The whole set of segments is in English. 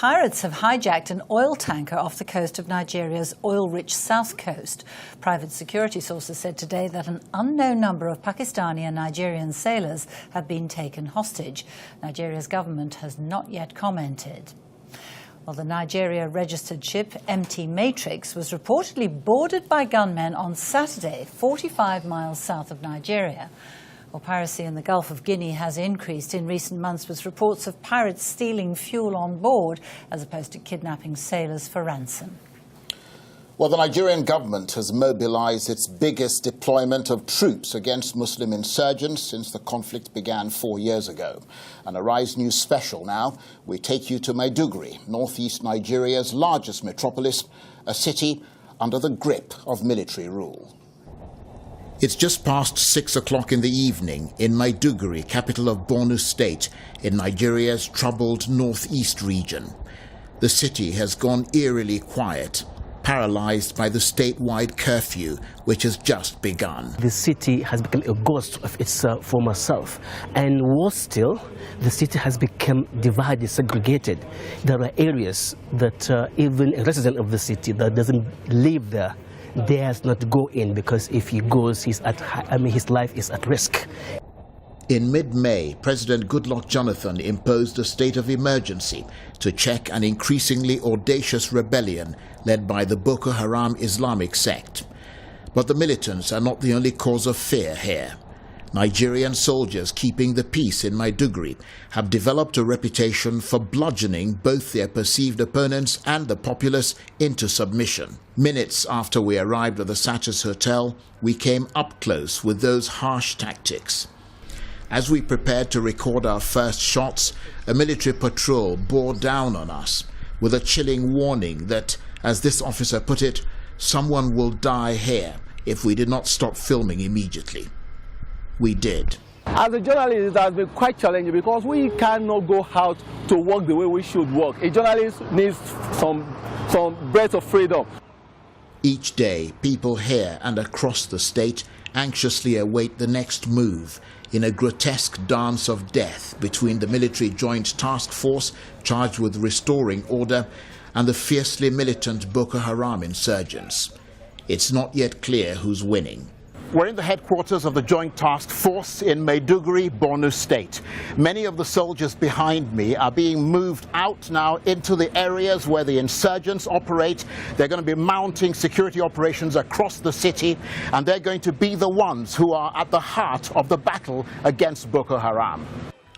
pirates have hijacked an oil tanker off the coast of Nigeria's oil-rich south coast. Private security sources said today that an unknown number of Pakistani and Nigerian sailors have been taken hostage. Nigeria's government has not yet commented. Well, the Nigeria-registered ship MT Matrix was reportedly boarded by gunmen on Saturday, 45 miles south of Nigeria. Well, piracy in the Gulf of Guinea has increased in recent months, with reports of pirates stealing fuel on board as opposed to kidnapping sailors for ransom. Well, the Nigerian government has mobilized its biggest deployment of troops against Muslim insurgents since the conflict began 4 years ago. And Arise News special now, we take you to Maiduguri, northeast Nigeria's largest metropolis, a city under the grip of military rule. It's just past 6 o'clock in the evening in Maiduguri, capital of Borno State, in Nigeria's troubled northeast region. The city has gone eerily quiet, paralyzed by the statewide curfew, which has just begun. The city has become a ghost of its former self. And worse still, the city has become divided, segregated. There are areas that even a resident of the city that doesn't live there dares not go in, because if he goes, his life is at risk. In mid-May, President Goodluck Jonathan imposed a state of emergency to check an increasingly audacious rebellion led by the Boko Haram Islamic sect. But the militants are not the only cause of fear here. Nigerian soldiers keeping the peace in Maiduguri have developed a reputation for bludgeoning both their perceived opponents and the populace into submission. Minutes after we arrived at the Satis Hotel, we came up close with those harsh tactics. As we prepared to record our first shots, a military patrol bore down on us with a chilling warning that, as this officer put it, someone will die here if we did not stop filming immediately. We did. As a journalist, it has been quite challenging because we cannot go out to work the way we should work. A journalist needs some breath of freedom. Each day, people here and across the state anxiously await the next move in a grotesque dance of death between the military joint task force charged with restoring order and the fiercely militant Boko Haram insurgents. It's not yet clear who's winning. We're in the headquarters of the Joint Task Force in Maiduguri, Borno State. Many of the soldiers behind me are being moved out now into the areas where the insurgents operate. They're going to be mounting security operations across the city, and they're going to be the ones who are at the heart of the battle against Boko Haram.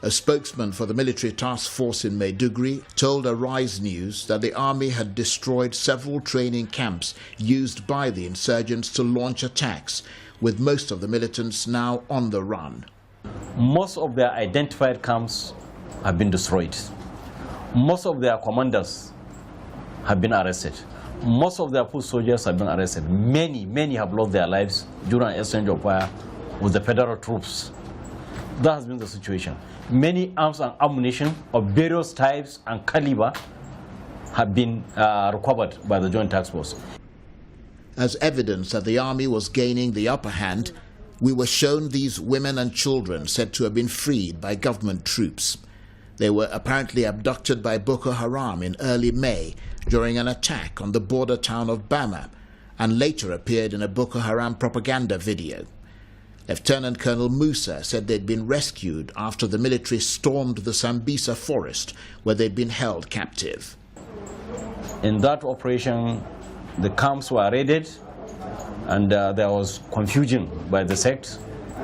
A spokesman for the military task force in Maiduguri told Arise News that the army had destroyed several training camps used by the insurgents to launch attacks, with most of the militants now on the run. Most of their identified camps have been destroyed. Most of their commanders have been arrested. Most of their foot soldiers have been arrested. Many have lost their lives during an exchange of fire with the federal troops. That has been the situation. Many arms and ammunition of various types and caliber have been recovered by the Joint Task Force. As evidence that the army was gaining the upper hand, we were shown these women and children said to have been freed by government troops. They were apparently abducted by Boko Haram in early May during an attack on the border town of Bama, and later appeared in a Boko Haram propaganda video. Lieutenant Colonel Musa said they'd been rescued after the military stormed the Sambisa forest, where they'd been held captive. In that operation, the camps were raided, and there was confusion by the sect,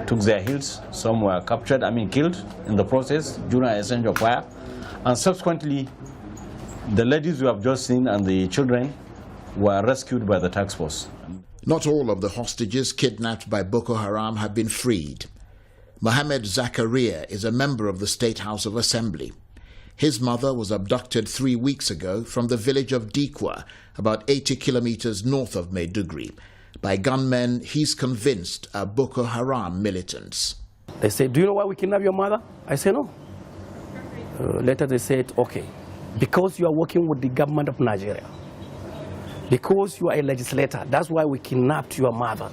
took their heels. Some were captured, killed in the process during an exchange of fire. And subsequently, the ladies we have just seen and the children were rescued by the task force. Not all of the hostages kidnapped by Boko Haram have been freed. Mohammed Zakaria is a member of the State House of Assembly. His mother was abducted 3 weeks ago from the village of Dikwa, about 80 kilometers north of Maiduguri, by gunmen he's convinced are Boko Haram militants. They said, "Do you know why we kidnapped your mother?" I said, "No." Later they said, "Okay, because you are working with the government of Nigeria, because you are a legislator, that's why we kidnapped your mother.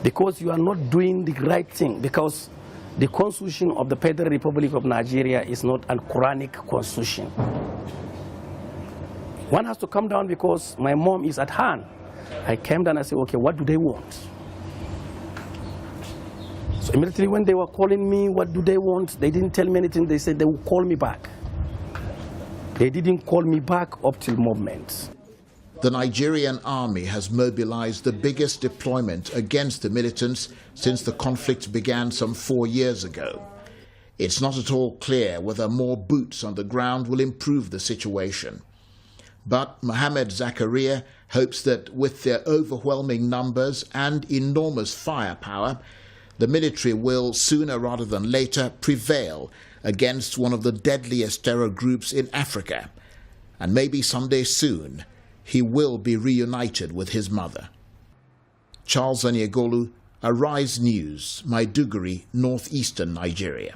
Because you are not doing the right thing, because the constitution of the Federal Republic of Nigeria is not a Quranic constitution. One has to come down because my mom is at hand. I came down and I said, okay, what do they want? So immediately when they were calling me, what do they want? They didn't tell me anything. They said they will call me back. They didn't call me back up till movement. The Nigerian army has mobilized the biggest deployment against the militants since the conflict began some 4 years ago. It's not at all clear whether more boots on the ground will improve the situation. But Mohammed Zakaria hopes that with their overwhelming numbers and enormous firepower, the military will, sooner rather than later, prevail against one of the deadliest terror groups in Africa. And maybe someday soon, he will be reunited with his mother. Charles Aniegolu, Arise News, Maiduguri, northeastern Nigeria.